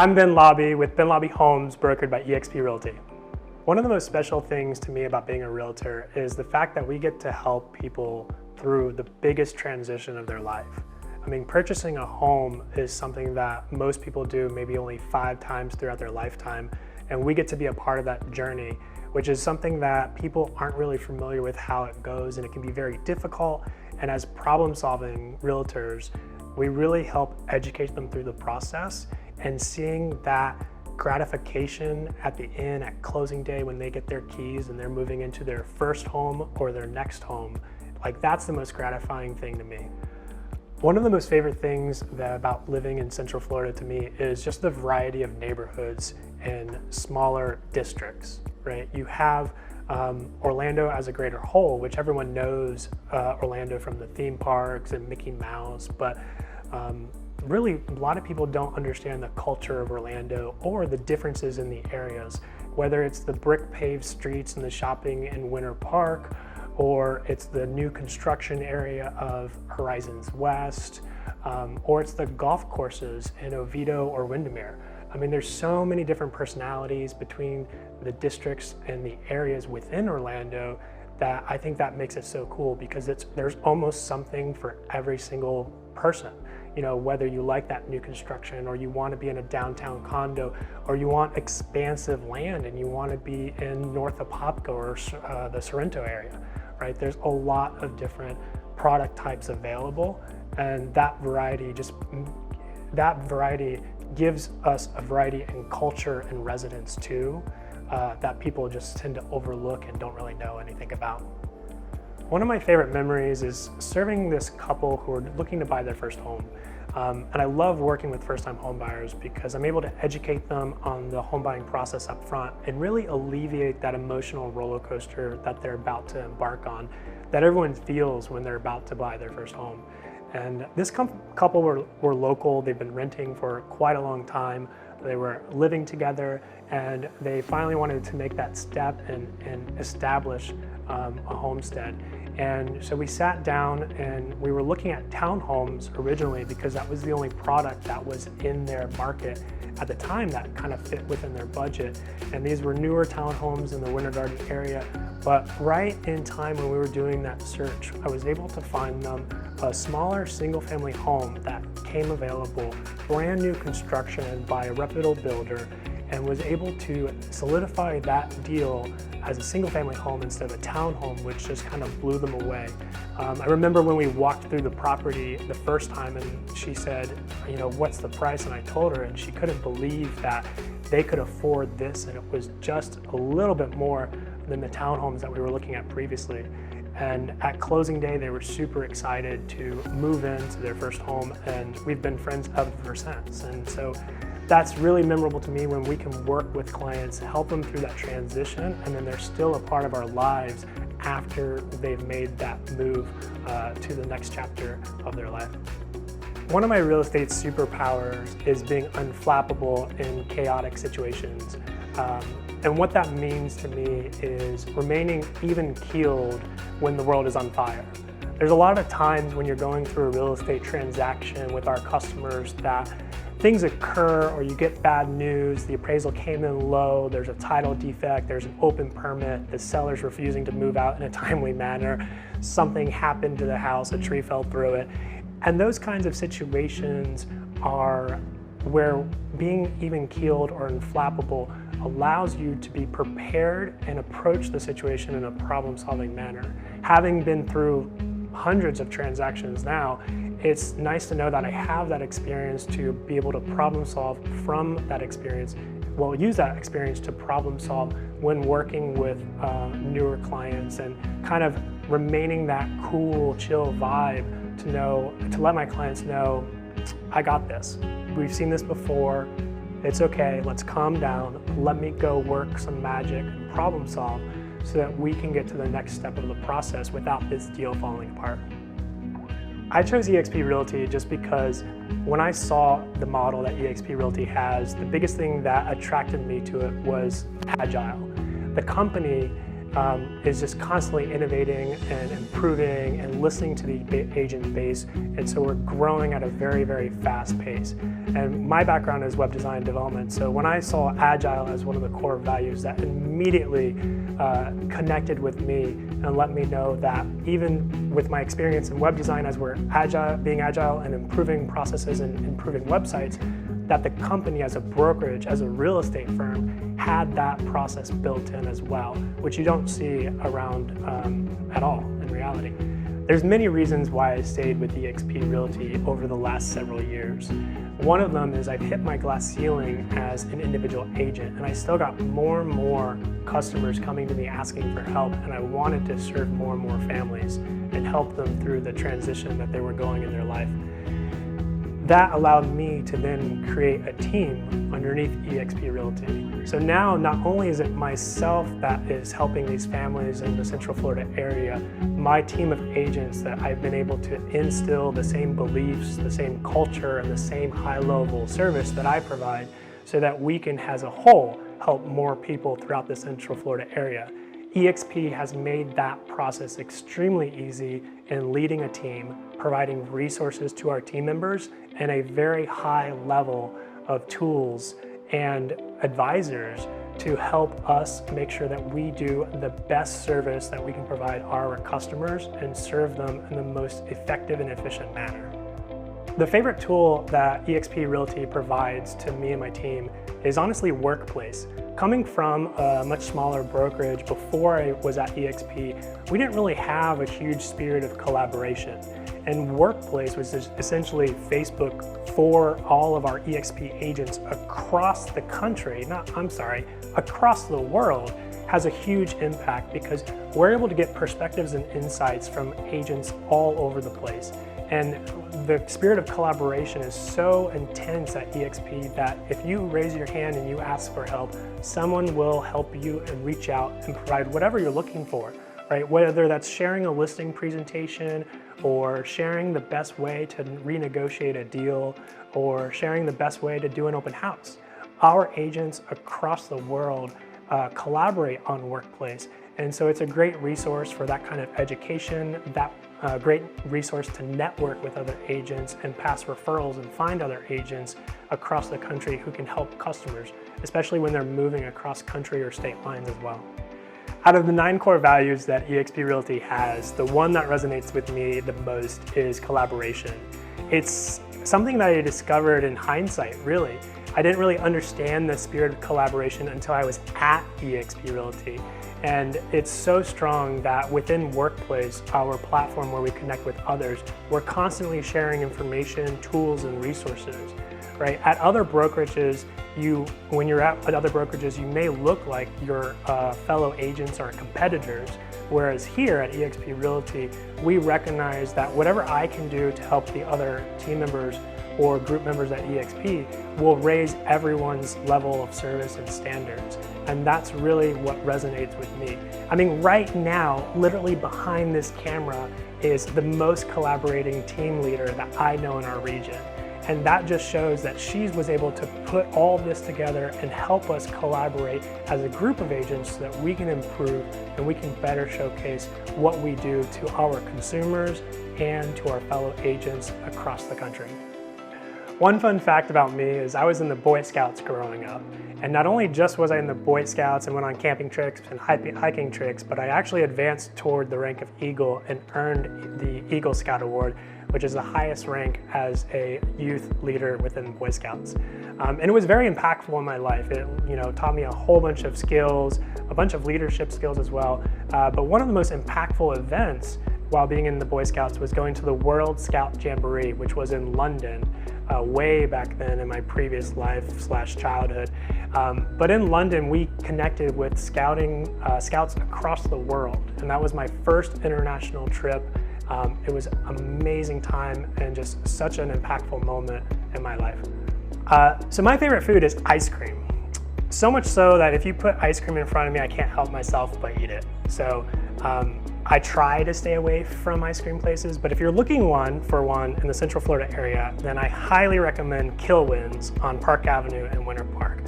I'm Ben Laube with Ben Laube Homes, brokered by eXp Realty. One of the most special things to me about being a realtor is the fact that we get to help people through the biggest transition of their life. I mean, purchasing a home is something that most people do maybe only 5 times throughout their lifetime, and we get to be a part of that journey, which is something that people aren't really familiar with how it goes, and it can be very difficult. And as problem-solving realtors, we really help educate them through the process, and seeing that gratification at the end, at closing day, when they get their keys and they're moving into their first home or their next home, like that's the most gratifying thing to me. One of the most favorite things about living in Central Florida to me is just the variety of neighborhoods and smaller districts, right? You have Orlando as a greater whole, which everyone knows Orlando from the theme parks and Mickey Mouse, but really a lot of people don't understand the culture of Orlando or the differences in the areas, whether it's the brick paved streets and the shopping in Winter Park, or it's the new construction area of Horizons West, or it's the golf courses in Oviedo or Windermere. I mean, there's so many different personalities between the districts and the areas within Orlando that I think that makes it so cool, because there's almost something for every single person. You know, whether you like that new construction, or you want to be in a downtown condo, or you want expansive land and you want to be in north of or the Sorrento area, right? There's a lot of different product types available, and that variety gives us a variety in culture and residents too, that people just tend to overlook and don't really know anything about. One of my favorite memories is serving this couple who are looking to buy their first home. And I love working with first-time home buyers because I'm able to educate them on the home buying process up front and really alleviate that emotional roller coaster that they're about to embark on, that everyone feels when they're about to buy their first home. And this couple were local. They've been renting for quite a long time. They were living together, and they finally wanted to make that step and establish a homestead. And so we sat down and we were looking at townhomes originally, because that was the only product that was in their market at the time that kind of fit within their budget. And these were newer townhomes in the Winter Garden area. But right in time when we were doing that search, I was able to find them a smaller single-family home that came available, brand new construction by a reputable builder, and was able to solidify that deal as a single-family home instead of a townhome, which just kind of blew them away. I remember when we walked through the property the first time, and she said, you know, what's the price? And I told her, and she couldn't believe that they could afford this, and it was just a little bit more than the townhomes that we were looking at previously. And at closing day, they were super excited to move into their first home, and we've been friends ever since. And so that's really memorable to me, when we can work with clients, help them through that transition, and then they're still a part of our lives after they've made that move to the next chapter of their life. One of my real estate superpowers is being unflappable in chaotic situations. And what that means to me is remaining even-keeled when the world is on fire. There's a lot of times when you're going through a real estate transaction with our customers that things occur, or you get bad news, the appraisal came in low, there's a title defect, there's an open permit, the seller's refusing to move out in a timely manner, something happened to the house, a tree fell through it. And those kinds of situations are where being even-keeled or unflappable allows you to be prepared and approach the situation in a problem-solving manner. Having been through hundreds of transactions now, it's nice to know that I have that experience to be able to problem solve from that experience. Well, use that experience to problem solve when working with newer clients, and kind of remaining that cool, chill vibe to let my clients know, I got this. We've seen this before. It's okay, let's calm down. Let me go work some magic and problem solve so that we can get to the next step of the process without this deal falling apart. I chose eXp Realty just because when I saw the model that eXp Realty has, the biggest thing that attracted me to it was agile. The company is just constantly innovating and improving and listening to the agent base. And so we're growing at a very, very fast pace. And my background is web design development. So when I saw Agile as one of the core values, that immediately connected with me and let me know that even with my experience in web design, as we're being agile and improving processes and improving websites, that the company as a brokerage, as a real estate firm, had that process built in as well, which you don't see around at all in reality. There's many reasons why I stayed with eXp Realty over the last several years. One of them is I've hit my glass ceiling as an individual agent, and I still got more and more customers coming to me asking for help, and I wanted to serve more and more families and help them through the transition that they were going in their life. That allowed me to then create a team underneath eXp Realty. So now not only is it myself that is helping these families in the Central Florida area, my team of agents that I've been able to instill the same beliefs, the same culture, and the same high-level service that I provide so that we can, as a whole, help more people throughout the Central Florida area. eXp has made that process extremely easy in leading a team, providing resources to our team members, and a very high level of tools and advisors to help us make sure that we do the best service that we can provide our customers and serve them in the most effective and efficient manner. The favorite tool that eXp Realty provides to me and my team is honestly Workplace. Coming from a much smaller brokerage before I was at eXp, we didn't really have a huge spirit of collaboration. And Workplace was just essentially Facebook for all of our eXp agents across the country, across the world, has a huge impact because we're able to get perspectives and insights from agents all over the place. And the spirit of collaboration is so intense at eXp that if you raise your hand and you ask for help, someone will help you and reach out and provide whatever you're looking for, right? Whether that's sharing a listing presentation or sharing the best way to renegotiate a deal or sharing the best way to do an open house. Our agents across the world collaborate on Workplace. And so it's a great resource for that kind of education, that great resource to network with other agents and pass referrals and find other agents across the country who can help customers, especially when they're moving across country or state lines as well. Out of the 9 core values that eXp Realty has, the one that resonates with me the most is collaboration. It's something that I discovered in hindsight, really. I didn't really understand the spirit of collaboration until I was at eXp Realty. And it's so strong that within Workplace, our platform where we connect with others, we're constantly sharing information, tools, and resources, right? At other brokerages, when you're at other brokerages, you may look like your fellow agents or competitors, whereas here at eXp Realty, we recognize that whatever I can do to help the other team members or group members at eXp will raise everyone's level of service and standards. And that's really what resonates with me. I mean, right now, literally behind this camera is the most collaborating team leader that I know in our region. And that just shows that she was able to put all this together and help us collaborate as a group of agents so that we can improve and we can better showcase what we do to our consumers and to our fellow agents across the country. One fun fact about me is I was in the Boy Scouts growing up. And not only just was I in the Boy Scouts and went on camping trips and hiking trips, but I actually advanced toward the rank of Eagle and earned the Eagle Scout Award, which is the highest rank as a youth leader within Boy Scouts. And it was very impactful in my life. It taught me a whole bunch of skills, a bunch of leadership skills as well. But one of the most impactful events while being in the Boy Scouts was going to the World Scout Jamboree, which was in London, way back then in my previous life/childhood. But in London, we connected with scouts across the world. And that was my first international trip. It was an amazing time and just such an impactful moment in my life. So my favorite food is ice cream. So much so that if you put ice cream in front of me, I can't help myself but eat it. So I try to stay away from ice cream places, but if you're looking for one in the Central Florida area, then I highly recommend Kilwins on Park Avenue in Winter Park.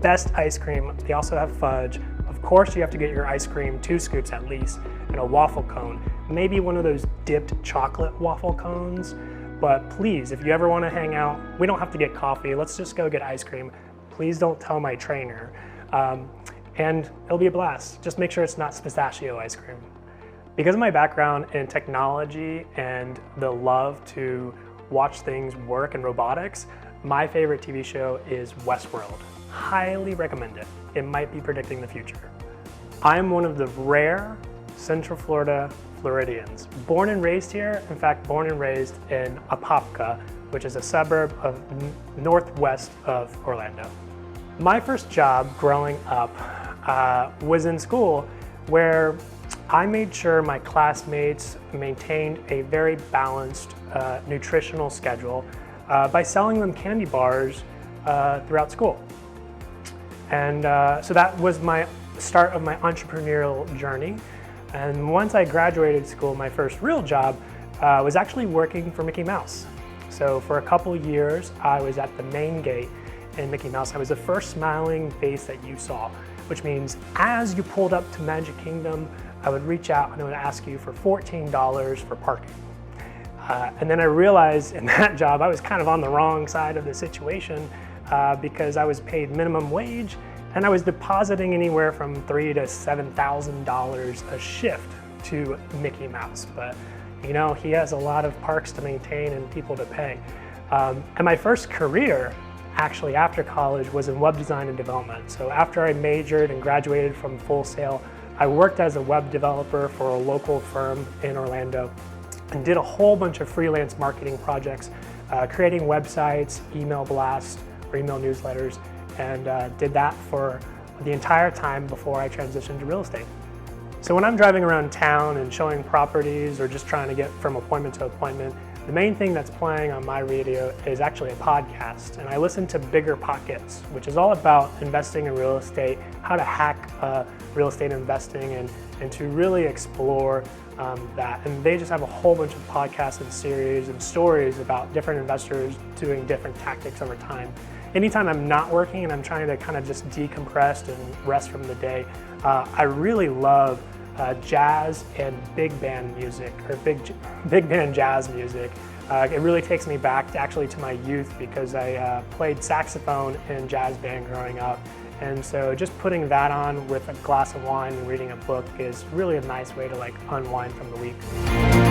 Best ice cream. They also have fudge. Of course, you have to get your ice cream, 2 scoops at least, and a waffle cone. Maybe one of those dipped chocolate waffle cones. But please, if you ever want to hang out, we don't have to get coffee. Let's just go get ice cream. Please don't tell my trainer. And it'll be a blast. Just make sure it's not pistachio ice cream. Because of my background in technology and the love to watch things work in robotics, my favorite TV show is Westworld. Highly recommend it. It might be predicting the future. I'm one of the rare Central Florida Floridians. Born and raised here, in fact, born and raised in Apopka, which is a suburb of northwest of Orlando. My first job growing up was in school, where I made sure my classmates maintained a very balanced nutritional schedule by selling them candy bars throughout school. And so that was my start of my entrepreneurial journey. And once I graduated school, my first real job was actually working for Mickey Mouse. So for a couple years, I was at the main gate in Mickey Mouse. I was the first smiling face that you saw, which means as you pulled up to Magic Kingdom, I would reach out and I would ask you for $14 for parking. And then I realized in that job, I was kind of on the wrong side of the situation because I was paid minimum wage and I was depositing anywhere from $3,000 to $7,000 a shift to Mickey Mouse. But you know, he has a lot of parks to maintain and people to pay. And my first career actually after college was in web design and development. So after I majored and graduated from Full Sail, I worked as a web developer for a local firm in Orlando and did a whole bunch of freelance marketing projects, creating websites, email blasts, or email newsletters, and did that for the entire time before I transitioned to real estate. So when I'm driving around town and showing properties or just trying to get from appointment to appointment, the main thing that's playing on my radio is actually a podcast. And I listen to Bigger Pockets, which is all about investing in real estate, how to hack real estate investing, and to really explore that. And they just have a whole bunch of podcasts and series and stories about different investors doing different tactics over time. Anytime I'm not working and I'm trying to kind of just decompress and rest from the day, I really love jazz and big band music, or big band jazz music. It really takes me back to my youth because I played saxophone in jazz band growing up. And so just putting that on with a glass of wine and reading a book is really a nice way to like unwind from the week.